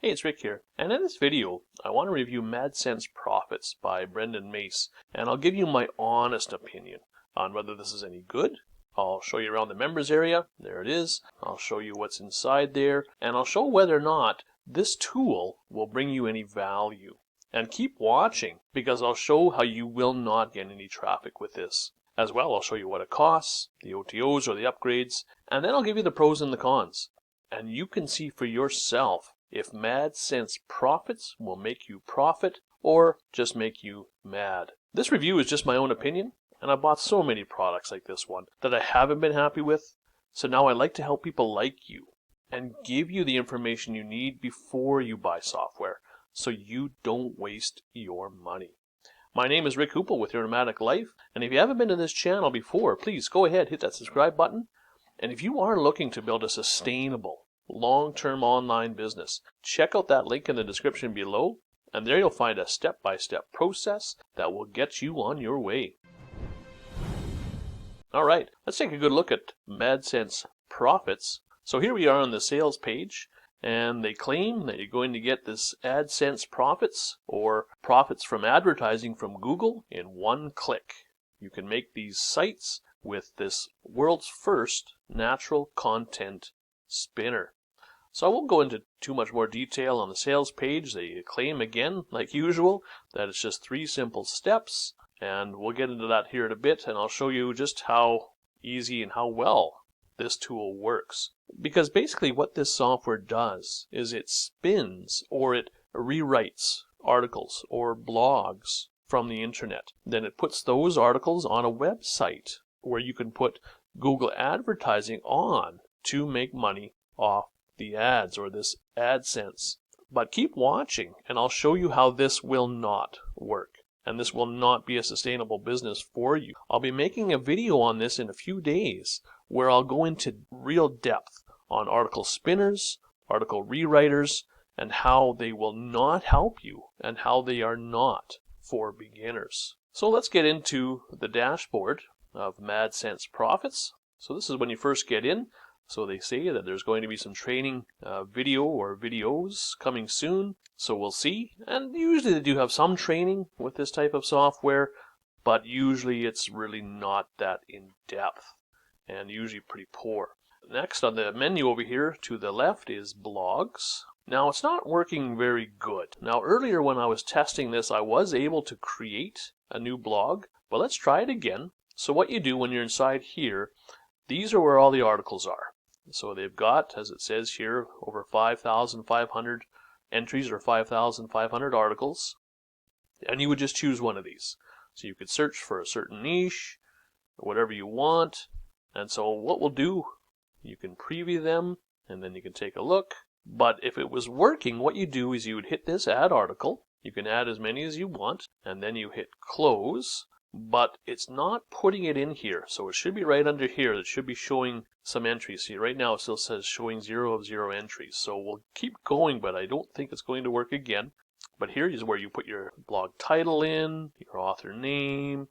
Hey, it's Rick here, and in this video, I want to review Madsense Profits by Brendan Mace, and I'll give you my honest opinion on whether this is any good. I'll show you around the members area, there it is. I'll show you what's inside there, and I'll show whether or not this tool will bring you any value. And keep watching, because I'll show how you will not get any traffic with this. As well, I'll show you what it costs, the OTOs or the upgrades, and then I'll give you the pros and the cons. And you can see for yourself if Madsense Profits will make you profit or just make you mad. This review is just my own opinion, and I bought so many products like this one that I haven't been happy with. So now I like to help people like you and give you the information you need before you buy software so you don't waste your money. My name is Rick Hoople with Your Nomadic Life, and if you haven't been to this channel before, please go ahead, hit that subscribe button. And if you are looking to build a sustainable, long-term online business, check out that link in the description below, and there you'll find a step-by-step process that will get you on your way. All right, let's take a good look at Madsense Profits. So here we are on the sales page, and they claim that you're going to get this AdSense profits, or profits from advertising from Google, in one click. You can make these sites with this world's first natural content spinner. So I won't go into too much more detail on the sales page. They claim again, like usual, that it's just 3 simple steps, and we'll get into that here in a bit, and I'll show you just how easy and how well this tool works. Because basically what this software does is it spins or it rewrites articles or blogs from the internet. Then it puts those articles on a website where you can put Google advertising on to make money off the ads or this AdSense. But keep watching and I'll show you how this will not work. And this will not be a sustainable business for you. I'll be making a video on this in a few days where I'll go into real depth on article spinners, article rewriters, and how they will not help you and how they are not for beginners. So let's get into the dashboard of Madsense Profits. So this is when you first get in. So they say that there's going to be some training video or videos coming soon. So we'll see. And usually they do have some training with this type of software, but usually it's really not that in-depth and usually pretty poor. Next on the menu over here to the left is blogs. Now it's not working very good. Now earlier when I was testing this, I was able to create a new blog, but let's try it again. So what you do when you're inside here, these are where all the articles are. So they've got, as it says here, over 5,500 entries or 5,500 articles. And you would just choose one of these. So you could search for a certain niche, whatever you want. And so what we'll do, you can preview them and then you can take a look. But if it was working, what you do is you would hit this add article. You can add as many as you want and then you hit close. But it's not putting it in here, so it should be right under here. It should be showing some entries. See, right now it still says showing 0 of 0 entries. So we'll keep going, but I don't think it's going to work again. But here is where you put your blog title in, your author name,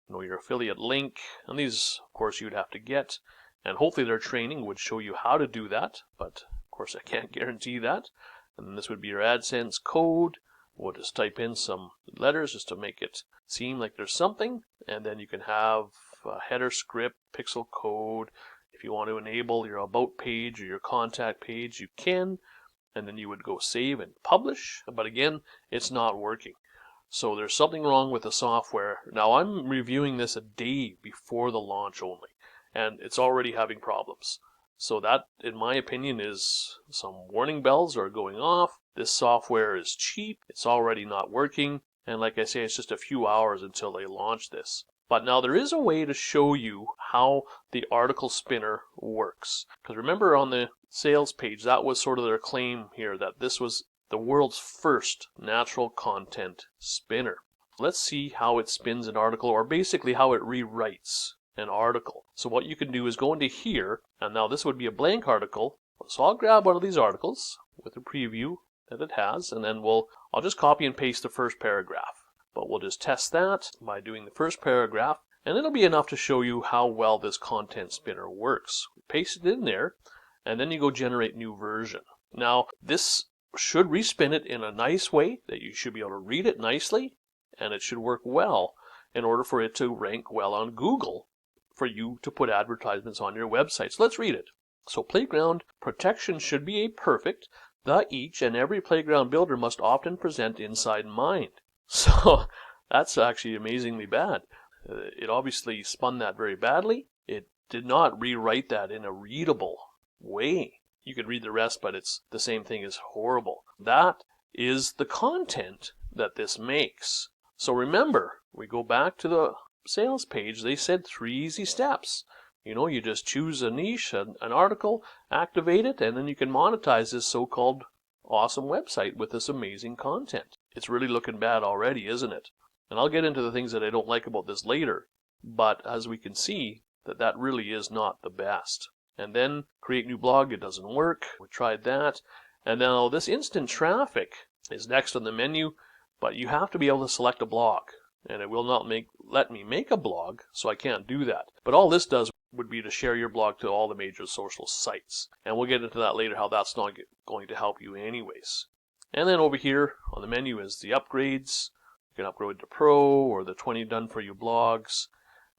your affiliate link, and these, of course, you'd have to get. And hopefully their training would show you how to do that, but of course I can't guarantee that. And then this would be your AdSense code. We'll just type in some letters just to make it seem like there's something, and then you can have a header script, pixel code. If you want to enable your about page or your contact page, you can, and then you would go save and publish. But again, it's not working. So there's something wrong with the software. Now I'm reviewing this a day before the launch only, and it's already having problems. So that, in my opinion, is some warning bells are going off. This software is cheap. It's already not working. And like I say, it's just a few hours until they launch this. But now there is a way to show you how the article spinner works. Because remember on the sales page, that was sort of their claim here, that this was the world's first natural content spinner. Let's see how it spins an article, or basically how it rewrites an article. So what you can do is go into here, and now this would be a blank article. So I'll grab one of these articles with a preview that it has, and then I'll just copy and paste the first paragraph. But we'll just test that by doing the first paragraph, and it'll be enough to show you how well this content spinner works. Paste it in there, and then you go generate new version. Now, this should respin it in a nice way, that you should be able to read it nicely, and it should work well in order for it to rank well on Google for you to put advertisements on your website. So let's read it. So playground protection should be a perfect. Each and every playground builder must often present inside mind. So that's actually amazingly bad. It obviously spun that very badly. It did not rewrite that in a readable way. You could read the rest, but it's the same thing as horrible. That is the content that this makes. So remember, we go back to the sales page. They said 3 easy steps. You just choose a niche, an article, activate it, and then you can monetize this so-called awesome website with this amazing content. It's really looking bad already, isn't it? And I'll get into the things that I don't like about this later, but as we can see, that really is not the best. And then create new blog, it doesn't work. We tried that. And now this instant traffic is next on the menu, but you have to be able to select a blog. And it will not let me make a blog, so I can't do that. But all this does would be to share your blog to all the major social sites. And we'll get into that later, how that's not going to help you anyways. And then over here on the menu is the upgrades. You can upgrade to Pro or the 20 done for you blogs.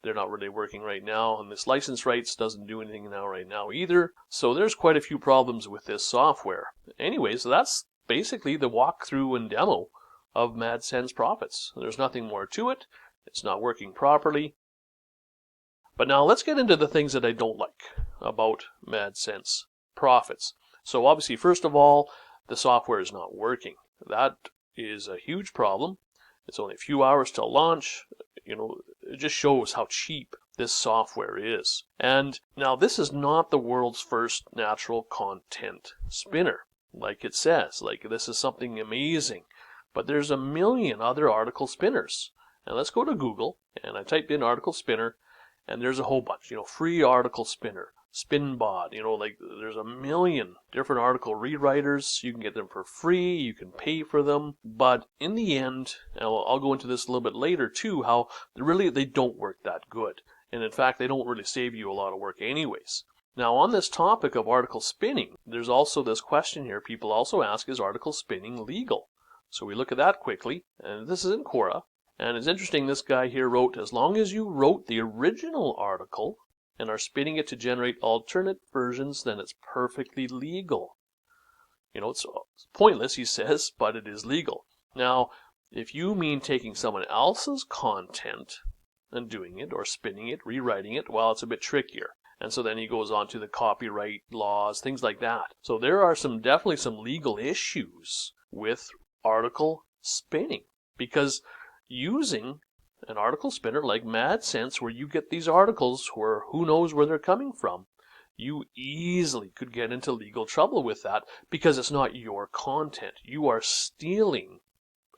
They're not really working right now, and this license rights doesn't do anything right now either. So there's quite a few problems with this software. Anyways, that's basically the walkthrough and demo of Madsense Profits. There's nothing more to it. It's not working properly. But now let's get into the things that I don't like about Madsense Profits. So obviously, first of all, the software is not working. That is a huge problem. It's only a few hours till launch. It just shows how cheap this software is. And now this is not the world's first natural content spinner, like it says. Like, this is something amazing. But there's a million other article spinners. And let's go to Google, and I typed in article spinner, and there's a whole bunch. Free article spinner, Spinbot, there's a million different article rewriters. You can get them for free, you can pay for them, but in the end, and I'll go into this a little bit later too, how they don't work that good. And in fact, they don't really save you a lot of work anyways. Now, on this topic of article spinning, there's also this question here. People also ask, is article spinning legal? So we look at that quickly, and this is in Quora. And it's interesting, this guy here wrote, as long as you wrote the original article and are spinning it to generate alternate versions, then it's perfectly legal. It's pointless, he says, but it is legal. Now, if you mean taking someone else's content and doing it, or spinning it, rewriting it, well, it's a bit trickier. And so then he goes on to the copyright laws, things like that. So there are definitely some legal issues with article spinning, because using an article spinner like Madsense, where you get these articles where who knows where they're coming from, you easily could get into legal trouble with that, because it's not your content. You are stealing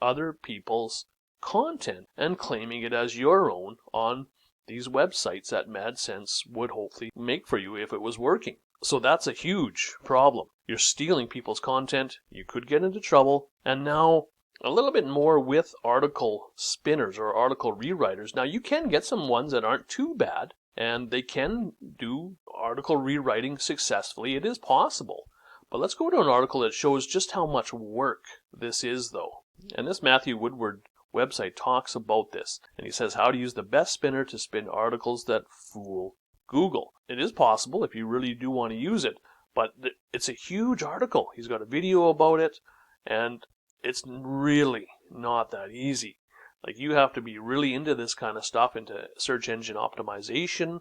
other people's content and claiming it as your own on these websites that Madsense would hopefully make for you if it was working. So that's a huge problem. You're stealing people's content. You could get into trouble. And now a little bit more with article spinners or article rewriters. Now, you can get some ones that aren't too bad, and they can do article rewriting successfully. It is possible. But let's go to an article that shows just how much work this is, though. And this Matthew Woodward website talks about this. And he says how to use the best spinner to spin articles that fool Google. It is possible if you really do want to use it, but it's a huge article. He's got a video about it, and it's really not that easy. Like, you have to be really into this kind of stuff, into search engine optimization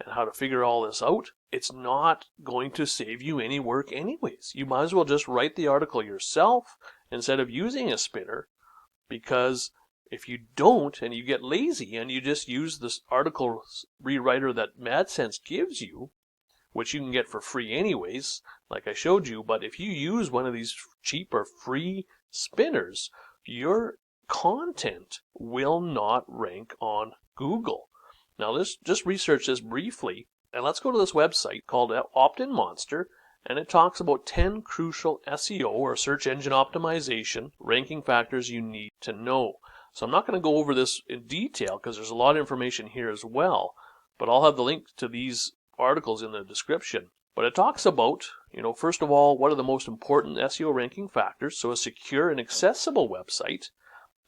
and how to figure all this out. It's not going to save you any work anyways. You might as well just write the article yourself instead of using a spinner, because if you don't and you get lazy and you just use this article rewriter that Madsense gives you, which you can get for free anyways, like I showed you, but if you use one of these cheap or free spinners, your content will not rank on Google. Now, let's just research this briefly, and let's go to this website called Opt-in Monster, and it talks about 10 crucial SEO or search engine optimization ranking factors you need to know. So I'm not going to go over this in detail because there's a lot of information here as well, but I'll have the link to these articles in the description. But it talks about First of all, what are the most important SEO ranking factors? So a secure and accessible website.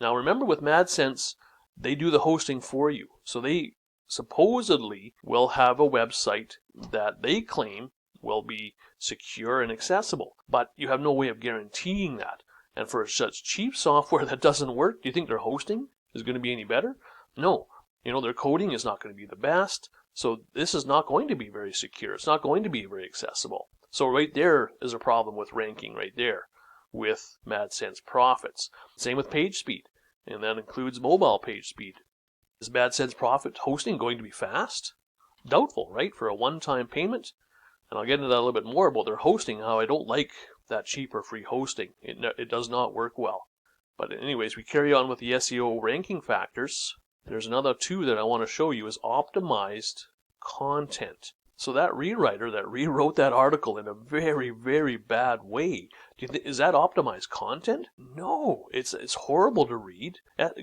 Now remember, with Madsense, they do the hosting for you. So they supposedly will have a website that they claim will be secure and accessible, but you have no way of guaranteeing that. And for such cheap software that doesn't work, do you think their hosting is going to be any better? No. Their coding is not going to be the best. So this is not going to be very secure. It's not going to be very accessible. So right there is a problem with ranking right there with Madsense Profits. Same with page speed, and that includes mobile page speed. Is Madsense Profit hosting going to be fast? Doubtful, right? For a one-time payment. And I'll get into that a little bit more about their hosting, how I don't like that cheap or free hosting. It does not work well. But anyways, we carry on with the SEO ranking factors. There's another two that I want to show you is optimized content. So that rewriter that rewrote that article in a very, very bad way, is that optimized content? No, it's horrible to read.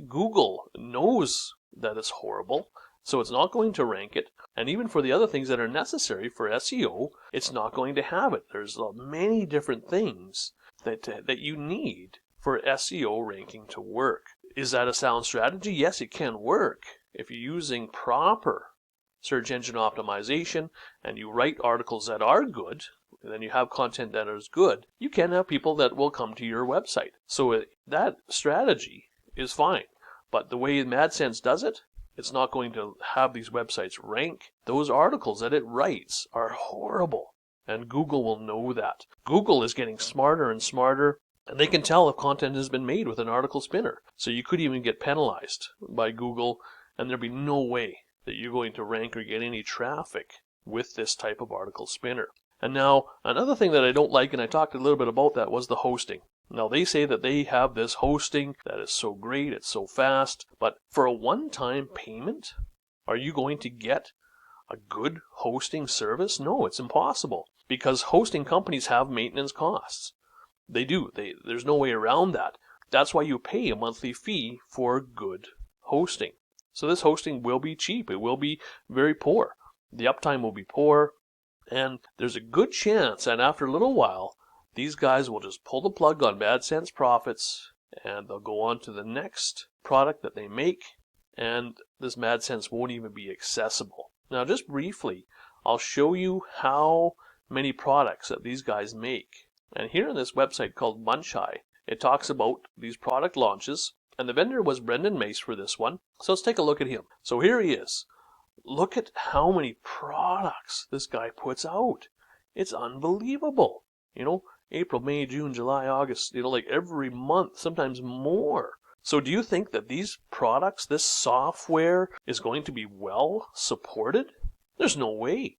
Google knows that it's horrible, so it's not going to rank it. And even for the other things that are necessary for SEO, it's not going to have it. There's many different things that you need for SEO ranking to work. Is that a sound strategy? Yes, it can work if you're using proper search engine optimization and you write articles that are good, and then you have content that is good. You can have people that will come to your website. So that strategy is fine. But the way Madsense does it, it's not going to have these websites rank. Those articles that it writes are horrible, and Google will know that. Google is getting smarter and smarter, and they can tell if content has been made with an article spinner. So you could even get penalized by Google, and there'd be no way that you're going to rank or get any traffic with this type of article spinner. And now, another thing that I don't like, and I talked a little bit about that, was the hosting. Now, they say that they have this hosting that is so great, it's so fast, but for a one-time payment, are you going to get a good hosting service? No, it's impossible, because hosting companies have maintenance costs. They do. There's no way around that. That's why you pay a monthly fee for good hosting. So this hosting will be cheap. It will be very poor. The uptime will be poor. And there's a good chance that after a little while, these guys will just pull the plug on Madsense Profits and they'll go on to the next product that they make. And this Madsense won't even be accessible. Now, just briefly, I'll show you how many products that these guys make. And here on this website called Muncheye, it talks about these product launches. And the vendor was Brendan Mace for this one. So let's take a look at him. So here he is. Look at how many products this guy puts out. It's unbelievable. April, May, June, July, August, like every month, sometimes more. So do you think that these products, this software, is going to be well supported? There's no way.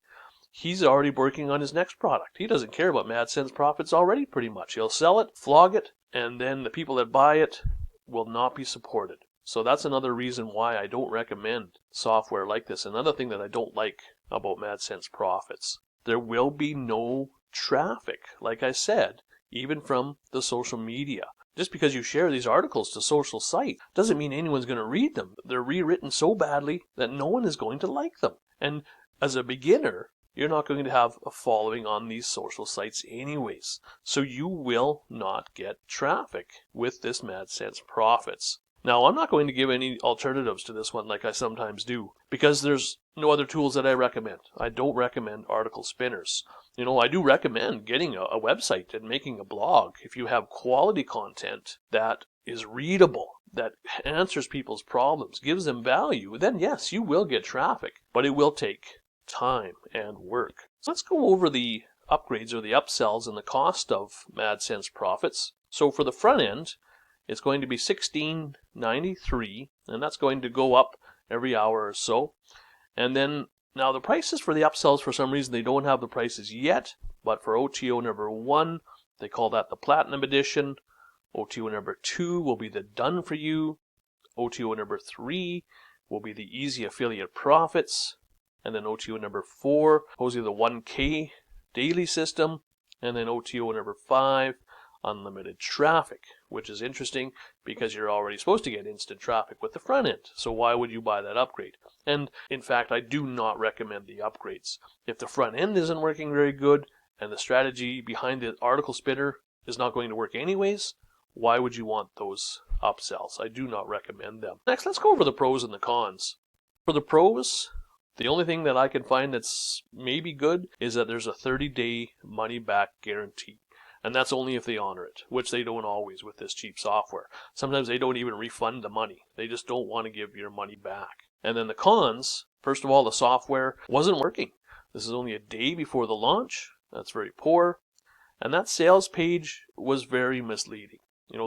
He's already working on his next product. He doesn't care about Madsense Profits already, pretty much. He'll sell it, flog it, and then the people that buy it will not be supported. So that's another reason why I don't recommend software like this. Another thing that I don't like about Madsense Profits. There will be no traffic, like I said, even from the social media. Just because you share these articles to social sites doesn't mean anyone's going to read them. They're rewritten so badly that no one is going to like them. And as a beginner, you're not going to have a following on these social sites anyways. So you will not get traffic with this Madsense Profits. Now, I'm not going to give any alternatives to this one like I sometimes do, because there's no other tools that I recommend. I don't recommend article spinners. I do recommend getting a website and making a blog if you have quality content that is readable, that answers people's problems, gives them value, then yes, you will get traffic, but it will take time and work. So let's go over the upgrades or the upsells and the cost of Madsense Profits. So for the front end, it's going to be $16.93, and that's going to go up every hour or so. And then, now the prices for the upsells, for some reason, they don't have the prices yet, but for OTO number 1, they call that the Platinum Edition. OTO number 2 will be the Done For You. OTO number 3 will be the Easy Affiliate Profits. And then OTO number 4, supposedly the 1K daily system. And then OTO number 5, unlimited traffic, which is interesting because you're already supposed to get instant traffic with the front end. So why would you buy that upgrade? And in fact, I do not recommend the upgrades. If the front end isn't working very good and the strategy behind the article spinner is not going to work anyways, why would you want those upsells? I do not recommend them. Next, let's go over the pros and the cons. For the pros, the only thing that I can find that's maybe good is that there's a 30-day money-back guarantee. And that's only if they honor it, which they don't always with this cheap software. Sometimes they don't even refund the money. They just don't want to give your money back. And then the cons, first of all, the software wasn't working. This is only a day before the launch. That's very poor. And that sales page was very misleading.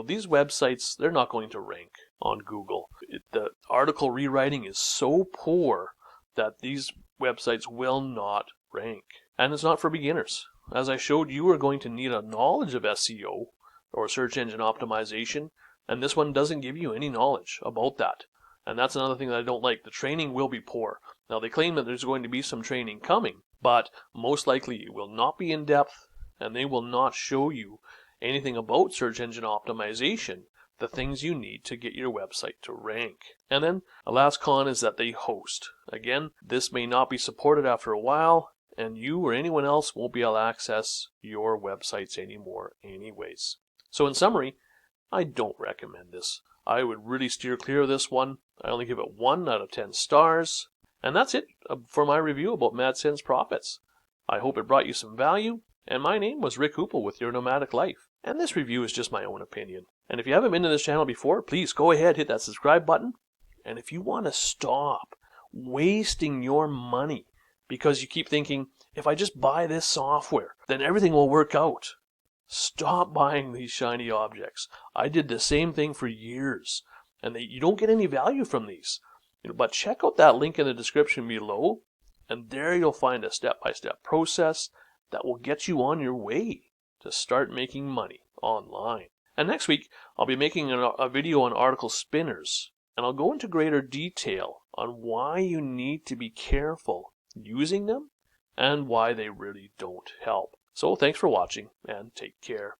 These websites, they're not going to rank on Google. The article rewriting is so poor that these websites will not rank. And it's not for beginners. As I showed, you are going to need a knowledge of SEO or search engine optimization, and this one doesn't give you any knowledge about that. And that's another thing that I don't like. The training will be poor. Now, they claim that there's going to be some training coming, but most likely it will not be in depth, and they will not show you anything about search engine optimization, the things you need to get your website to rank. And then the last con is that they host. Again, this may not be supported after a while, and you or anyone else won't be able to access your websites anymore anyways. So in summary, I don't recommend this. I would really steer clear of this one. I only give it 1 out of 10 stars. And that's it for my review about Madsense Profits. I hope it brought you some value. And my name was Rick Hoople with Your Nomadic Life. And this review is just my own opinion. And if you haven't been to this channel before, please go ahead, hit that subscribe button. And if you want to stop wasting your money because you keep thinking, if I just buy this software, then everything will work out. Stop buying these shiny objects. I did the same thing for years, and you don't get any value from these. But check out that link in the description below, and there you'll find a step-by-step process that will get you on your way to start making money online. And next week, I'll be making a video on article spinners, and I'll go into greater detail on why you need to be careful using them and why they really don't help. So thanks for watching, and take care.